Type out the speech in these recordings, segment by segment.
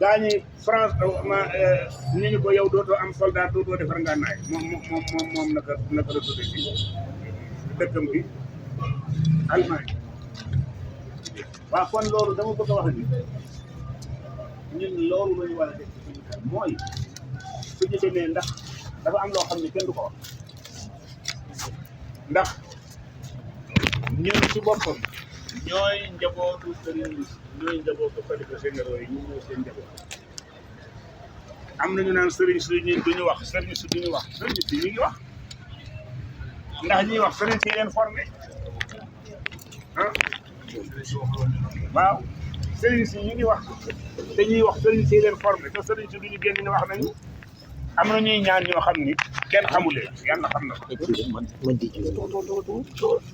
gaañi France ni ñu ko yow dootoo am soldat dootoo defar ngànnaay moom naka la tudde ci dëkkam bi Allemagne. waaw kon loolu dama bëgg a wax ni ñun loolu la ñu war a def ci suñu xel mooy suñu demee ndax dafa am loo xam ne kenn du ko wax ndax ñun ci boppam ñooy njabootu sëriñ bi ñooy njabootu xalifa généraux yi ñun ñooy seen njaboot am nañu naan sëriñ si ñun duñu wax sëriñ si duñu wax sëriñ si ñu ngi wax ndax ñuy wax sëriñ si leen formé ah waaw sëriñ si ñu ngi wax te ñuy wax sëriñ si leen formé te sëriñ si duñu génn ni wax nañu am na ñuy ñaan ñoo xam ni kenn xamulee yàlla xam na ko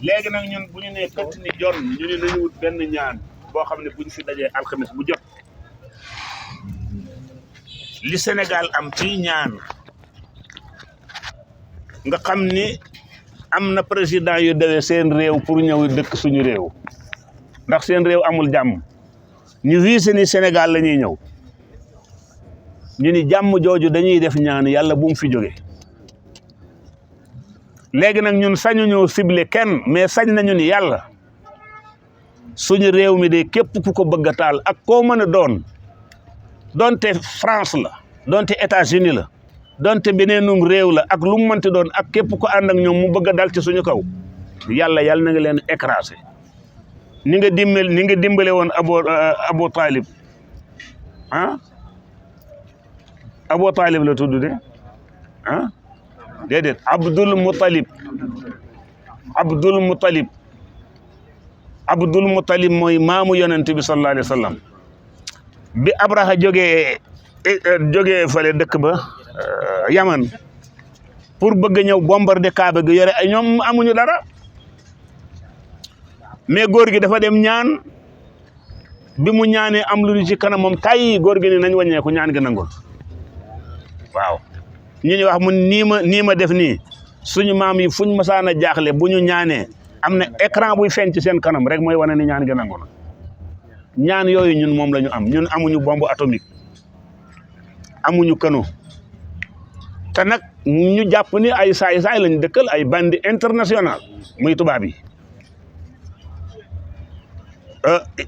léegi nag ñun bu ñu nee këtt ni jon ñu ne nañu wut benn ñaan boo xam ne bu ñu fi dajee alxames bu jot li Sénégal am ci ñaan nga xam ni am na président yu dewee seen réew pour ñëw dëkk suñu réew ndax seen réew amul jàmm ñu wiise ni Sénégal la ñuy ñëw ñu ni jàmm jooju dañuy def ñaan yàlla bu mu fi jóge léegi nag ñun sañu ñoo ciblé kenn mais sañ nañu ni yàlla suñu réew mi de képp ku ko bëgg a taal ak koo mën a doon donte France la donte États-Unis la donte beneenum réew la ak lu mu mënti doon ak képp ko ànd ak ñoom mu bëgg a dal ci suñu kaw yàlla na nga leen écrasé ni nga dimbale woon Abu Talib ah Abu Talib la tudd de ah déedéet Abdul Muttalib mooy maamu yonent bi sallallahu alayhi wa sallam bi Abraha jógee fale dëkk ba Yaman pour bëgg ñëw bombarder Kaaba gi yore ñoom amuñu dara mais góor gi dafa dem ñaan bi mu ñaanee am lu ci kanam moom tay góor gi ni nañ wàññeeku ñaan gi nangul waaw ñu wax mu nii ma def nii suñu maam yi fuñ masaan a jaaxle bu ñu ñaanee am na écran buy feeñ ci seen kanam rek mooy wane ni ñaan gi nangu na ñaan yooyu ñun moom la ñu am ñun amuñu bombe atomique amuñu kano te nag ñu jàpp ni ay saay-saay lañ dëkkal ay bandi international muy tubaab yi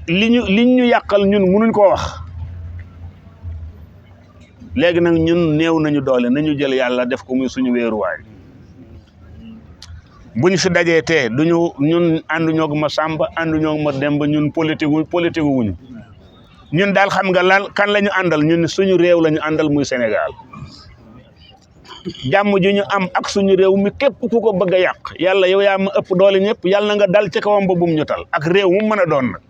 li ñu yàqal ñun mënuñ koo wax léegi nag ñun néew nañu doole nañu jël yàlla def ko muy suñu wéeruwaay buñ fi dajee tee ñun ànduñoo ak ma Samba ànduñoo ak ma Demba ñun politique wuñu ñun daal xam nga kan la ñu àndal ñun suñu réew la ñu àndal muy Sénégal jàmm ji ñu am ak suñu réew mi képp ku ko bëgg a yàq yàlla yow yaa ma ëpp doole ñëpp yàlla na nga dal ci kawam ba bum ñu tal ak réew mu mën a doon nag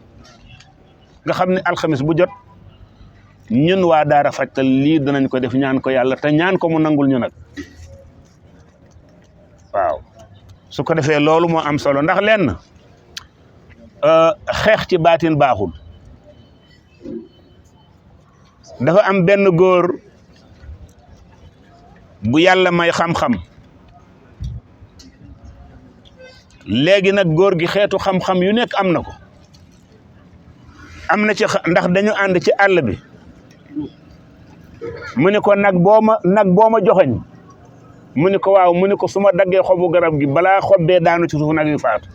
nga xam ne alxamis bu jot ñun waa Daara Fajtal lii danañ ko def ñaan ko yàlla te ñaan ko mu nangul ñu nag waaw su ko defee loolu moo am solo ndax lenn xeex ci baatin baaxul dafa am benn góor bu yàlla may xam-xam léegi nag góor gi xeetu xam-xam yu nekk am na ko am na ci ndax dañu ànd ci àll bi mu ne ko nag boo ma joxoñ mu ne ko waaw mu ne ko su ma daggee xobu garab gi balaa xob bee daanu ci suuf nag yu faatu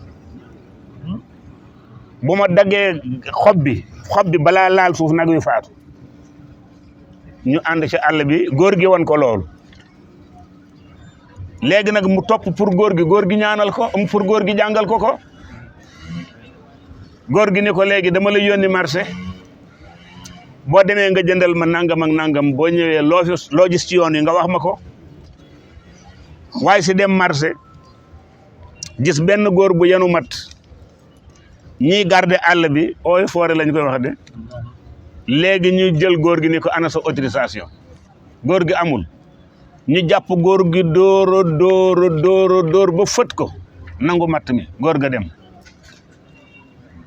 bu ma daggee xob bi balaa laal suuf nag yu faatu ñu ànd ci àll bi góor gi wan ko loolu léegi nag mu topp pour góor gi ñaanal ko pour góor gi jàngal ko góor gi ni ko léegi dama la yónni marché boo demee nga jëndal ma nangam ak nangam boo ñëwee loo gis ci yoon yi nga wax ma ko waaye si dem marché gis benn góor bu yenu mat ñiy garder àll bi ooy foore lañ koy wax de léegi ñu jël góor gi ni ko ana sa autorisation góor gi amul ñu jàpp góor gi dóor ba fët ko nangu matt mi góor ga dem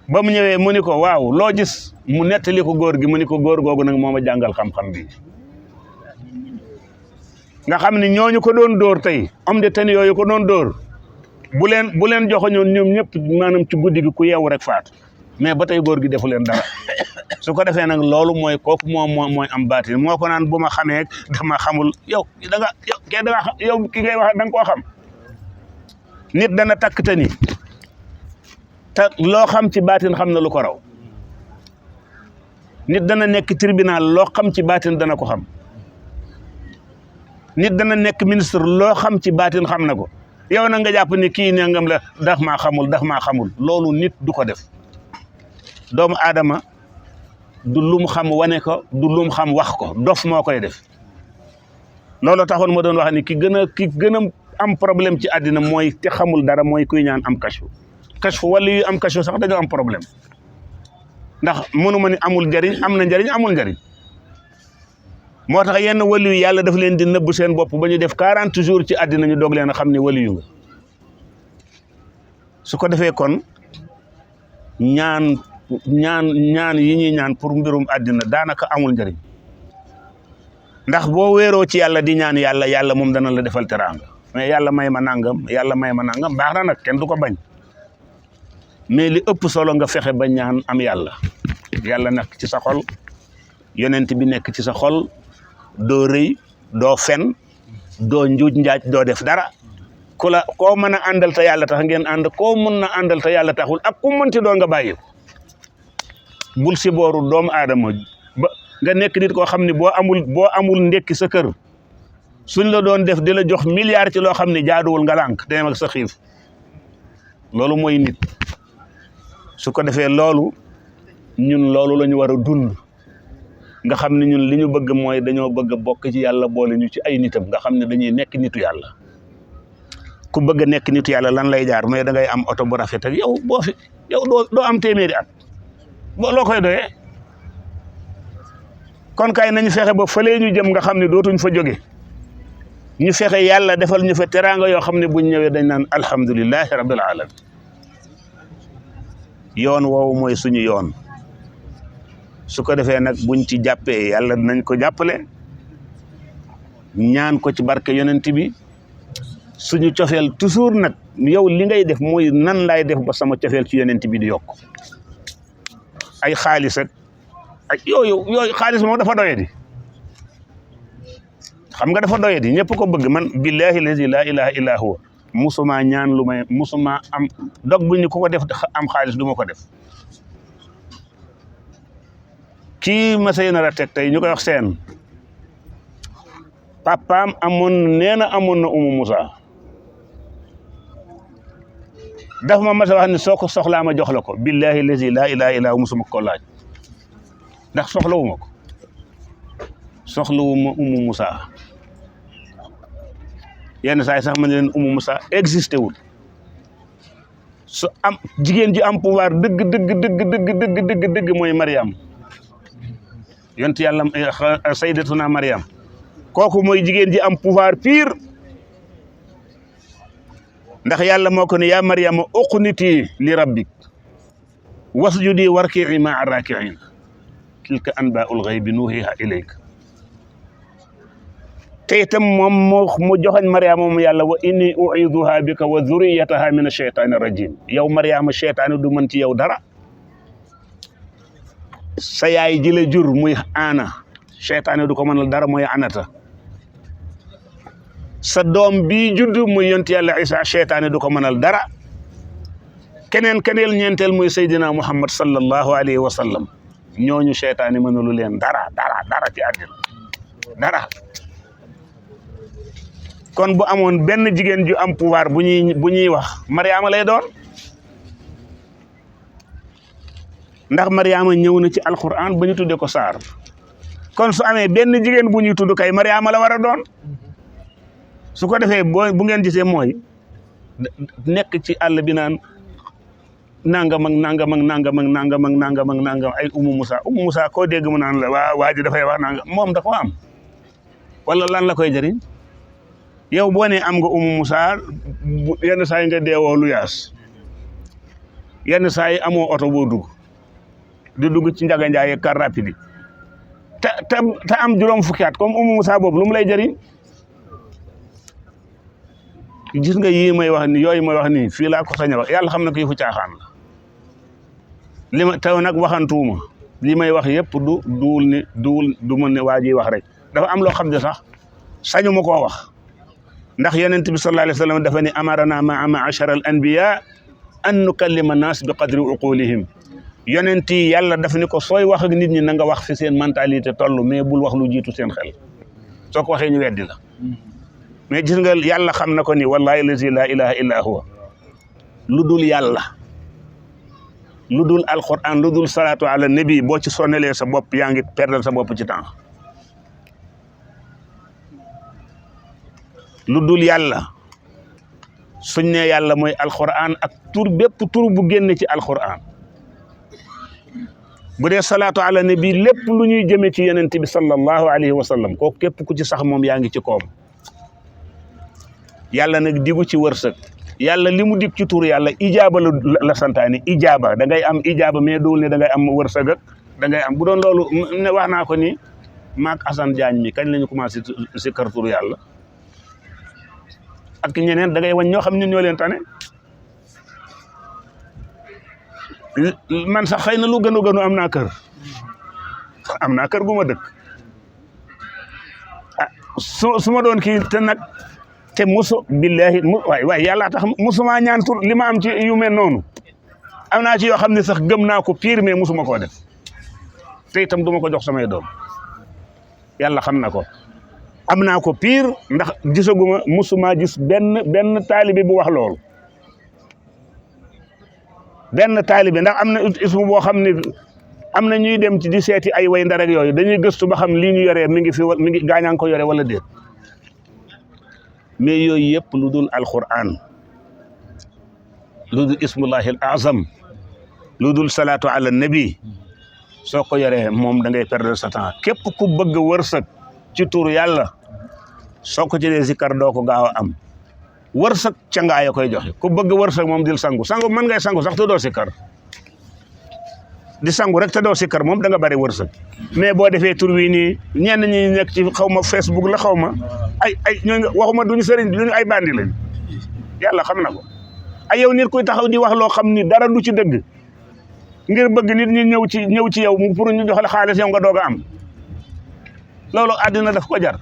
ba mu ñëwee mu ni ko waaw loo gis mu nettali ko góor gi mu ni ko góor googu nag moo ma jàngal xam-xam bi nga xam ne ñooñu ko doon dóor tey homme de tenue yooyu ko doon dóor bu leen joxoñoon ñoom ñëpp maanaam ci guddi gi ku yeewu rek faatu mais ba tey góor gi defu leen dara su ko defee nag loolu mooy kooku mooy am baatin moo ko naan bu ma xamee dama xamul yow da nga yow ki ngay wax da nga koo xam nit dana takk te ni te loo xam ci baatin xam na lu ko raw nit dana nekk tribunal loo xam ci baatin dana ko xam nit dana nekk ministre loo xam ci baatin xam na ko yow na nga jàpp ni kii nangam la dax maa xamul loolu nit du ko def doomu aadama du lum xam wane ko du lum xam wax ko dof moo koy def loolu taxoon ma doon wax ni ki gën a am problème ci àddina mooy te xamul dara mooy kuy ñaan am kashfu wala yu am kashfu sax dañoo am problème ndax mënuma ni amul njariñ am na njariñ amul njariñ moo tax yenn waliyu yàlla daf leen di nëbb seen bopp ba ñu def 40 jours ci àddina ñu doog leen a xam ne waliyu nga su ko defee kon ñaan yi ñuy ñaan pour mbirum àddina daanaka amul njariñ ndax boo wéeroo ci yàlla di ñaan yàlla moom dana la defal teraanga mais yàlla may ma nangam baax na nag kenn du ko bañ mais li ëpp solo nga fexe ba ñaan am yàlla nekk ci sa xol yonent bi nekk ci sa xol doo rëy doo fen doo njuuj njaaj doo def dara koo mën a àndal te yàlla tax ngeen ànd koo mën na àndal te yàlla taxul ak ku mënti doon nga bàyyi ko bul si booru doomu aadama ba nga nekk nit koo xam ne boo amul ndekki sa kër suñ la doon def di la jox milliard ci loo xam ne jaaduwul nga lànk dem ak sa xiif loolu mooy nit su ko defee loolu ñun loolu la ñu war a dund nga xam ne ñun li ñu bëgg mooy dañoo bëgg a bokk ci yàlla boole ñu ci ay nitam nga xam ne dañuy nekk nitu yàlla ku bëgg a nekk nitu yàlla lan lay jaar mais da ngay am oto bu rafet ak yow doo am téeméeri at loo koy doyee kon kay nañu fexe ba fëlee ñu jëm nga xam ne dootuñ fa jóge ñu fexe yàlla defal ñu fa teraanga yoo xam ne buñ ñëwee dañ naan alhamdulillahi rabbil alamin yoon woowu mooy suñu yoon su ko defee nag buñ ci jàppee yàlla dinañ ko jàppale ñaan ko ci barke yonent bi suñu cofeel toujours nag yow li ngay def mooy nan laay def ba sama cofeel ci yonent bi di yokk ay xaalis ak yooyu xaalis moom dafa doyadi xam nga dafa doyadi ñëpp ko bëgg man billahi lazi la ilaha illa huwa musuma ñaan lu may musuma am dog bu ñu ko def am xaalis du ma ko def kii ma sey nar a teg tey ñu koy wax seen papaam amoon na Umu Musa daf ma mas a wax ne soo ko soxlaa ma jox la ko billahi lazi la ilaha illa huwa musuma ko laaj ndax soxlawuma ko soxlawuma Umu Musa yenn saa yi sax ma ne leen Umu Musa existé wul su am jigéen ji am pouvoir dëgg mooy Mariam yont yàlla sayyidatuna Mariam kooku mooy jigéen ji am pouvoir pire ndax yàlla moo ko ne yaa Mariama uqniti li rabbik wasjudi warki'i ma'a raaki'in tilka anbaa'ul ghaybi nuuhiha ilayka te itam moom mu joxoñ Mariama moom yàlla wa inni u'iiduha bika wa dhurriyyataha min ash-shaytaani rajim yow Mariama sheytaane du mën ci yow dara sa yaay ji la jur muy Aana sheytaane du ko mënal dara mooy Anata sa doom bii judd muy yonent yàlla Isa sheytaane du ko mënal dara keneen ñeenteel muy Seydina Muhammad sallallahu alayhi wa sallam ñooñu sheytaane mënulu leen dara ci àddina dara kon bu amoon benn jigéen ju am pouvoir bu ñuy wax Mariama lay doon ndax Mariama ñëw na ci alquran ba ñu tudde ko saar kon su amee benn jigéen bu ñuy tudd kay Mariama la war a doon su ko defee bu ngeen gisee mooy nekk ci àll bi naan nangam ay Umu Musa koo dégg mu naan la waa ji dafay wax nangam moom da ko am wala lan la koy jëriñ yow boo nee am nga Umu Musa yenn saa yi nga deewoo lu yaas yenn saa yi amoo oto boo dugg di dugg ci Njaga Njaay car rapide te am juróom fukki at comme Umu Musa boobu lu mu lay jëriñ gis nga yii may wax ni yooyu may wax nii fii laa ko sañ a wax yàlla xam na ko yëfu caaxaan la li ma taw nag waxantuuma li may wax yëpp du mën ne waa ji wax rek dafa am loo xam ne sax sañu ma koo wax ndax yonent bi sallallahu alayhi wa sallam dafa ni amarana maa ma'ashara al anbiya an nukallima naas bi qadri uqulihim yonent yi yàlla daf ni ko sooy wax ak nit ñi na nga wax fi seen mentalité toll mais bul wax lu jiitu seen xel soo ko waxee ñu weddi la mais gis nga yàlla xam na ko ni wallahi lazi la ilaha illa huwa lu dul yàlla lu dul alquran lu dul salaatu ala nabi boo ci sonnelee sa bopp yaa ngi perdre sa bopp ci temps lu dul yàlla suñ ne yàlla mooy alquran ak bépp tur bu génn ci alquran bu dee salaatu ala nabi lépp lu ñuy jëmee ci yonent bi sallallahu alayhi wa sallam kooku képp ku ci sax moom yaa ngi ci koom yàlla nag digu ci wërsëg yàlla li mu dig ci tur yàlla ijaaba la santaane ijaaba da ngay am ijaaba mais dool ne da ngay am wërsëg ak da ngay am bu doon loolu ne wax naa ko ni maak Assane Diagne mi kañ la ñu commencé si kër tur yàlla ak ñeneen da ngay wañ ñoo xam ñun ñoo leen tane man sax xëy na lu gënu am naa kër gu ma dëkk ah su ma doon kii te nag te musu billahi waay yàlla tax musuma ñaan tur li ma am ci yu mel noonu am naa ci yoo xam ne sax gëm naa ko pire mais musuma koo def te itam du ma ko jox samay doom yàlla xam na ko am naa ko pire ndax gisaguma musuma gis benn taalibe bu wax loolu benn taalibe ndax am na ismu boo xam ne am na ñuy dem ci di seeti ay way ndarek yooyu dañuy gëstu ba xam lii ñu yoree mi ngi gaañaa ko yore wala déet mais yooyu yëpp lu dul alquran lu dul ismullahi al azam lu dul salaatu ala nabi soo ko yoree moom da ngay perdre sa temps képp ku bëgg wërsëg ci tur yàlla soo ko jëlee zikar doo ko gaaw a am wërsëg ca ngaa ya koy joxe ku bëgg wërsëg moom dil sangu mën ngay sangu sax te doo sikar di sangu rek te doo sikar moom da nga bari wërsëg mais boo defee tur wi nii ñenn ñi nekk ci xaw ma Facebook la xaw ma ay ñooñu waxuma duñu sëriñ duñu ay bandi lañ yàlla xam na ko ay yow nit kuy taxaw di wax loo xam ni dara du ci dëgg ngir bëgg nit ñi ñëw ci yow pour ñu jox la xaalis yow nga doog a am loolu àddina daf ko jar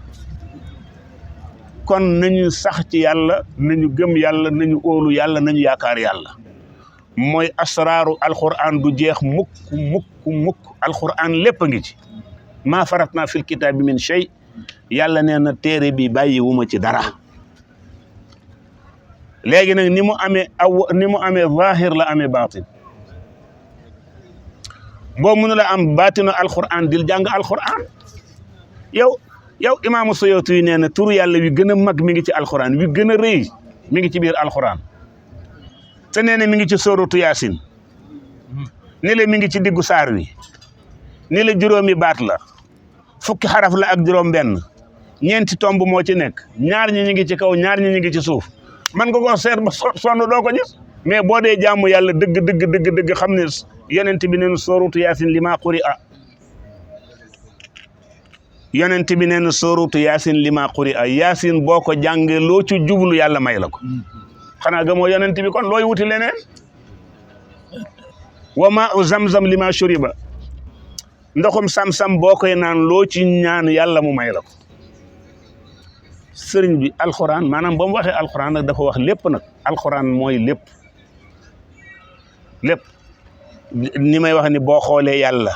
kon nañu sax ci yàlla nañu gëm yàlla nañu óolu yàlla nañu yaakaar yàlla mooy asraaru alquran du jeex mukk alquran lépp a ngi ci maa faratna fil kitaabi min shay yàlla nee na téere bi bàyyi wuma ci dara léegi nag ni mu amee zahir la amee baatin boo mënula am baatinu alquran dil jàng alquran yow imaamu Suyuti yi nee na turu yàlla wi gën a mag mi ngi ci alquran wi gën a rëy mi ngi ci biir alquran te nee na mi ngi ci sóoratu yaasin ni la mi ngi ci diggu saar wi ni la juróomi baat la fukki xaraf la ak juróom benn ñeenti tomb moo ci nekk ñaar ñi ñu ngi ci kaw ñaar ñi ñu ngi ci suuf man nga ko seet ba sonn doo ko gis mais boo dee jaamu yàlla dëgg xam ne yonent bi neen sóoratu yaasin li maa quri a yonent bi neen sóoratu yaasin li maa quri a yaasin boo ko jàngee loo ci jublu yàlla may la ko xanaa gëmoo yonent bi kon looy wuti leneen wa maa u zamzam li maa shuriba ndoxum sam-sam boo koy naan loo ci ñaan yàlla mu may la ko sëriñ bi alxuraan maanaam ba mu waxee alxuraan nag dafa wax lépp nag alxuraan mooy lépp ni may wax ni boo xoolee yàlla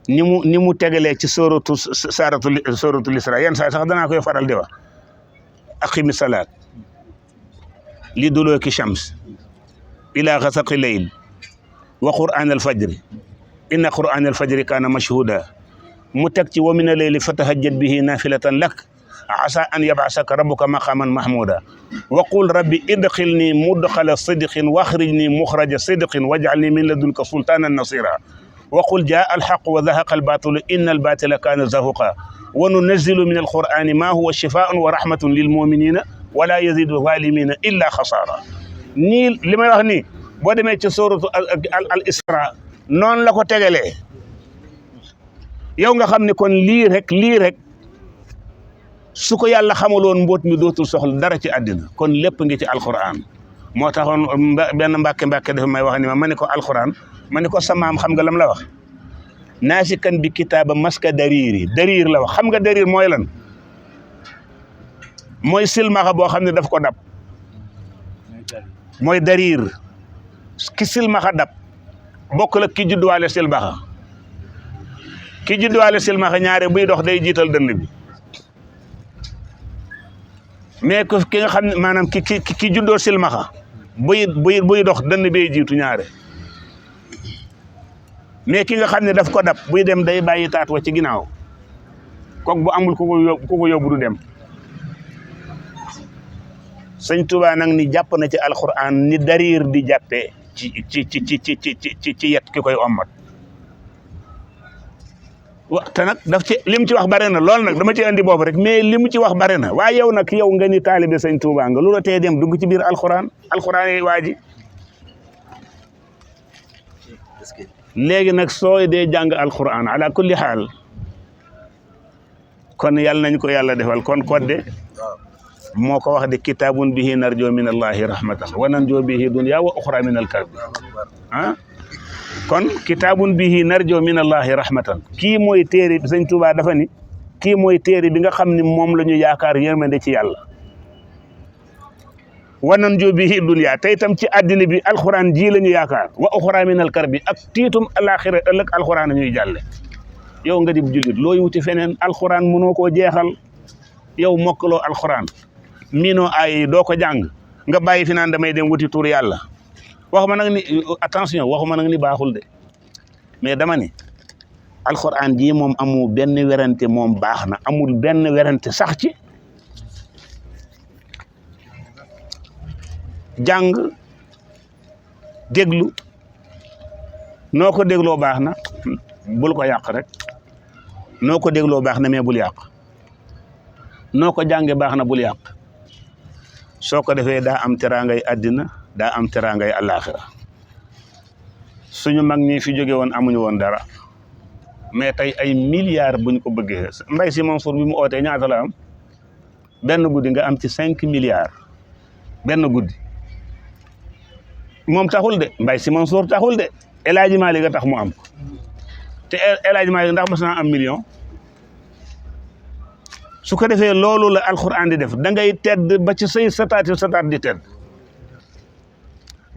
ni mu tegalee ci sóoratul Isra yenn saa sax danaa koy faral di wax aqimi salaat li dulooki shams ila ghasaqi layl wa qur'aan al-fajri inna qur'aan al-fajri kaana mashhuuda mu teg ci wa mina layli fatahajjad bihi naafilatan lak asa an yab'asaka rabbuka maqaaman mahmuuda wa qul rabbi idxilni mudxala sidqin wa axrijni muxraja sidqin waj'alni min ladunka sultaanan nasiira wa qul jaa al-haqq wa zahaqa al-baatilu inna al-baatila kaana zahuuqa wa nunazzilu min al-qur'aani maa huwa shifaa'un wa rahmatun lil mu'miniina wa laa yaziidu zaalimiina illaa xasaara nii li may wax nii boo demee ci sooratu al Isra noonu la ko tegalee yow nga xam ne kon lii rek su ko yàlla xamaloon mboot mi dootul soxla dara ci àddina kon lépp ngi ci alquran moo taxoon benn mbàkke dafa may wax ni ma ni ko alxuraan ma ni ko sa maam xam nga lam la wax naasikan bi kitaaba maska dariiri dariir la wax xam nga dariir mooy lan mooy silmaxa boo xam ne daf ko dab mooy dariir ki silmaxa dab bokk la ki judduwaale silmaxa ki judduwaale silmaxa ñaare buy dox day jiital dënd bi mais ki nga xam ne maanaam ki juddoo silmaxa buy dox dënd bee jiitu ñaare mais ki nga xam ne daf ko dab buy dem day bàyyi taat wa ci ginnaaw kook bu amul ku ko yóbbu du dem sëñ Tuubaa nag ni jàpp na ci alxuraan ni dariir di jàppee ci yet ki koy ommat te nag daf ci lim ci wax bare na lool nag dama ci andi boobu rek mais li mu ci wax bare na waaye yow nag yow nga ni taalibe sëñ Tuubaa nga lu la tee dem dugg ci biir alxuraan yi waa ji léegi nag sooy dee jàng alxuraan ala kulli xaal kon yàlla nañ ko yàlla defal kon kodde moo ko wax de kitaabun bihi narjo min allahi rahmatan wa nanjo bihi dunya wa uxra min alkarbi kon kitaabun bihi narjo min allahi rahmatan kii mooy téere sëñ Tuubaa dafa ni kii mooy téere bi nga xam ne moom la ñu yaakaar yërmande ci yàlla wa nanjo bihi dunya te itam ci àddina bi alxuraan ji la ñu yaakaar wa uxra min alkarbi ak tiitum alaxira ëllëg alxuraan ñuy jàlle yow nga di jullit looy wuti feneen alxuraan mënoo koo jeexal yow mokkaloo alxuraan miinoo ay doo ko jàng nga bàyyi fi naan damay dem wuti tur yàlla waxuma nag ni attention waxuma nag ni baaxul de mais dama ni alxuraan ji moom amul benn werante moom baax na amul benn werante sax ci jàng déglu noo ko dégloo baax na bul ko yàq rek noo ko dégloo baax na mais bul yàq noo ko jànge baax na bul yàq soo ko defee daa am teraangay àddina daa am teraangay àllaaxira suñu mag ñi fi jóge woon amuñu woon dara mais tey ay milliards buñ ko bëggee Mbaye Sy Mansour bi mu ootee ñaata la am benn guddi nga am ci 5 milliards benn guddi moom taxul de Mbaye Sy Mansour taxul de El Hadji Malick a tax mu am te El Hadji Malick ndax mas naa am million su ko defee loolu la alxuraan di def da ngay tedd ba ci say sataat di tedd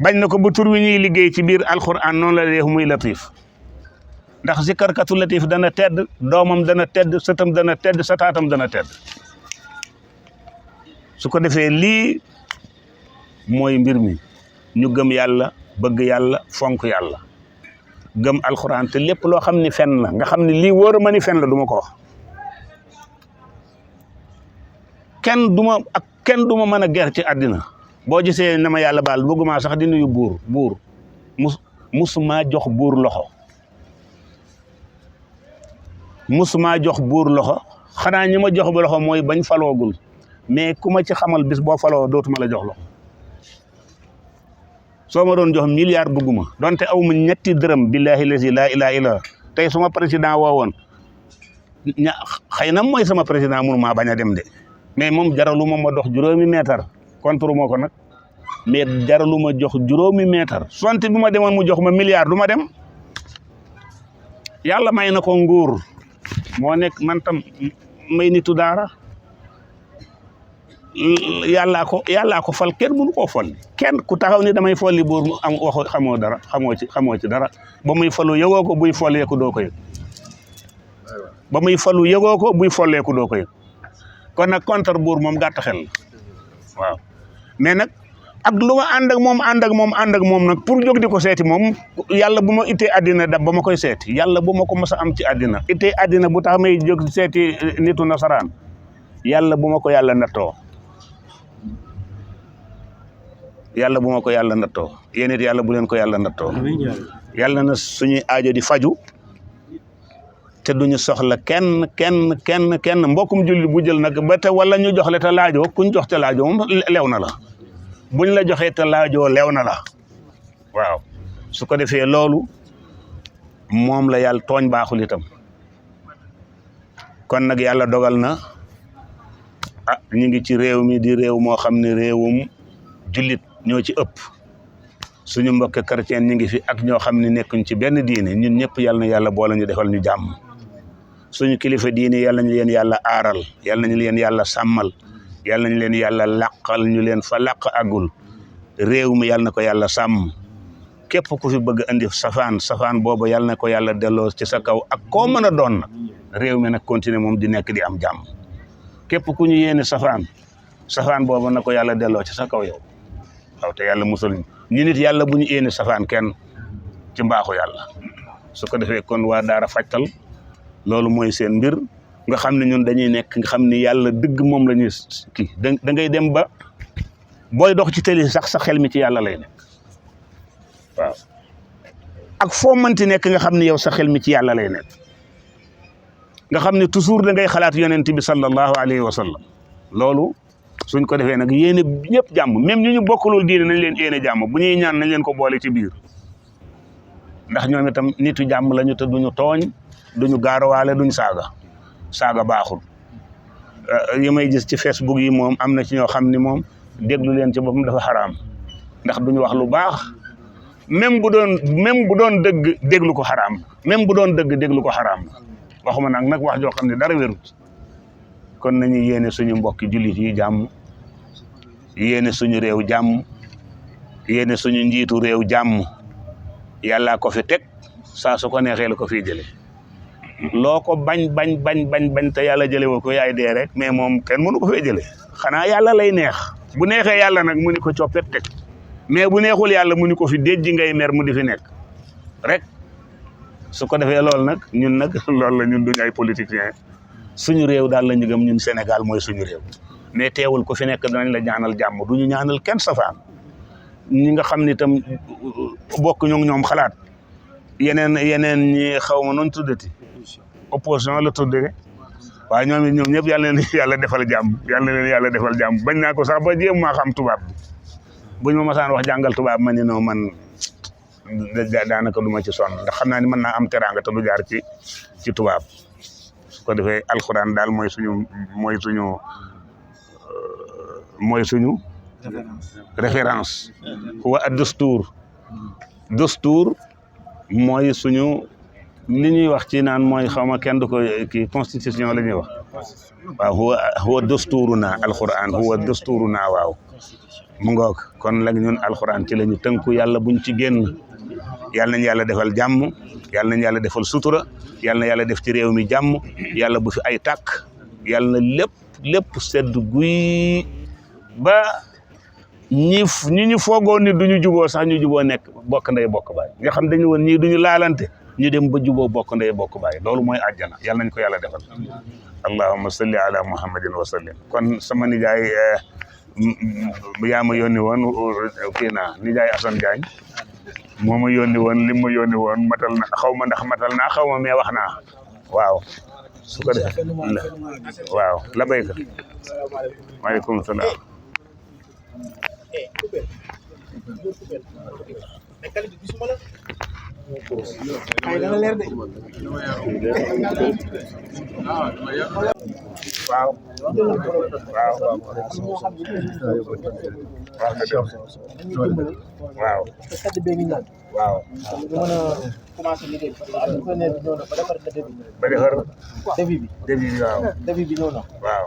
bañ na ko bu tur wi ñuy liggéey ci biir alxuraan noonu la def muy latif ndax zikarkatu latif dana tedd doomam dana tedd sëtam dana tedd sataatam dana tedd su ko defee lii mooy mbir mi ñu gëm yàlla bëgg yàlla fonk yàlla gëm alxuraan te lépp loo xam ni fen la nga xam ne lii wóor ma ni fen la du ma ko wax kenn du ma mën a ger ci àddina boo gisee na ma yàlla baal bëgguma sax di nuyu buur musuma jox buur loxo musuma jox buur loxo xanaa ñi ma jox ba loxo mooy bañ faloogul mais ku ma ci xamal bis boo faloo dootuma la jox loxo soo ma doon jox milliard bëgguma donte aw ma ñetti dërëm billahi lazi laa ilaaha illa tey suma président woowoon xëy na mooy sama président mënu maa bañ a dem de mais moom jaralu ma dox juróomi mètre contre moo ko nag mais jaralu ma jox juróomi mètre sonte bu ma demoon mu jox ma milliard du ma dem yàlla may na ko nguur moo nekk man tam may nitu daara yàllaa ko fal kenn mënu koo folli kenn ku taxaw ni damay folli buur am waxo xamoo dara xamoo ci dara ba muy falu yëgoo ko buy folleeku doo ko yëg ba muy falu yëgoo ko buy folleeku doo ko yëg kon nag contre buur moom gàtt xel waaw mais nag ak lu ma ànd ak moom nag pour jóg di ko seeti moom yàlla bu ma ittee àddina dab ba ma koy seeti yàlla bu ma ko mës a am ci àddina ittee àddina bu tax may jóg seeti nitu nasaraan yàlla bu ma ko yàlla nattoo yàlla bu ma ko yàlla nattoo yéen it yàlla bu leen ko yàlla nattoo yàlla na suñuy aajo di faju te duñu soxla kenn mbokkum julli bu jël nag ba te wala ñu jox le te laajoo kuñ jox te laajoo moom lew na la buñ la joxee te laajoo lew na la waaw su ko defee loolu moom la yàlla tooñ baaxul itam kon nag yàlla dogal na ñu ngi ci réew mi di réew moo xam ne réewum jullit ñoo ci ëpp suñu mbokk chrétien ñi ngi fi ak ñoo xam ne nekkuñ ci benn diine ñun ñëpp yàlla na yàlla boole ñu defal ñu jàmm suñu kilifa diine yàlla nañu leen yàlla aaral yàlla nañu leen yàlla sàmmal yàlla nañu leen yàlla làqal ñu leen fa làq agul réew mi yàlla na ko yàlla sàmm képp ku fi bëgg andi safaan boobu yàlla na ko yàlla delloo ci sa kaw ak koo mën a doon nag réew mi nag continuer moom di nekk di am jàmm képp ku ñu yéene safaan boobu na ko yàlla delloo ci sa kaw yow waaw te yàlla musul ñu nit yàlla bu ñu yéene safaan kenn ci mbaaxu yàlla su ko defee kon waa Daara Fajtal loolu mooy seen mbir nga xam ne ñun dañuy nekk nga xam ni yàlla dëgg moom la ñuy kii da ngay dem ba booy dox ci télé sax sa xel mi ci yàlla lay nekk waaw ak foo mënti nekk nga xam ne yow sa xel mi ci yàlla lay nekk nga xam ne toujours da ngay xalaat yonent bi sallallahu alayhi wa sallam loolu suñ ko defee nag yéene ñëpp jàmm même ñu ñu bokkulul diine nañ leen yéene jàmm bu ñuy ñaan nañ leen ko boole ci biir ndax ñoom itam nitu jàmm lañu te duñu tooñ duñu gaarawaale duñu saaga baaxul yi may gis ci Facebook yi moom am na ci ñoo xam ni moom déglu leen ci boppam dafa xaraam ndax duñu wax lu baax même bu doon dëgg déglu ko xaraam même bu doon dëgg déglu ko xaraam waxuma nag wax joo xam ne dara wérut kon nañu yéene suñu mbokki jullit yi jàmm yéene suñu réew jàmm yéene suñu njiitu réew jàmm yàllaa ko fi teg saa su ko neexee la ko fii jële loo ko bañ te yàlla jële woo ko yaay dee rek mais moom kenn mënu ko fee jële xanaa yàlla lay neex bu neexee yàlla nag mu ni ko coppet teg mais bu neexul yàlla mu ni ko fi déjji ngay mer mu di fi nekk rek su ko defee loolu nag ñun nag loolu la ñun duñu ay politiciens suñu réew daal la ñu gëm ñun Sénégal mooy suñu réew mais teewul ku fi nekk danañ la ñaanal jàmm duñu ñaanal kenn safaan ñi nga xam ne itam bokk ñoom xalaat yeneen ñi xaw ma noonu tuddati opposition la tuddee waaye ñoom ñëpp yàlla na leen yàlla defal jàmm bañ naa ko sax ba jéem maa xam tubaab bi buñ ma masaan wax jàngal tubaab ma ni non man daanaka du ma ci sonn ndax xam naa ni mën naa am teraanga te du jaar ci tubaab su ko defee alxuraan daal mooy suñu référence huwa ad-dustuur mooy suñu li ñuy wax ci naan mooy xaw ma kenn du ko kii constitution la ñuy wax waaw huwa dustuuruna alxuraan huwa dustuuruna waaw mu ngoog kon lag ñun alxuraan ci la ñu tënku yàlla buñ ci génn yàlla nañ yàlla defal jàmm yàlla nañ yàlla defal sutura yàlla na yàlla def ci réew mi jàmm yàlla bu fi ay tàkk yàlla na lépp sedd guy ba ñi ñu foogoon ni duñu juboo sax ñu juboo nekk bokk ndey bokk baay nga xam dañu woon ñii duñu laalante ñu dem ba juboo bokk ndey bokk baay loolu mooy àjjana yàlla nañ ko yàlla defal allahumma salli ala muhammadin wa sallim kon sama nijaay yaa ma yónni woon nijaay Assane Diagne moo ma yónni woon li ma yónni woon matal na xaw ma ndax matal naa xaw ma mais wax naa waaw su ko defee waaw la béykat maaleykum salaam waaw waaw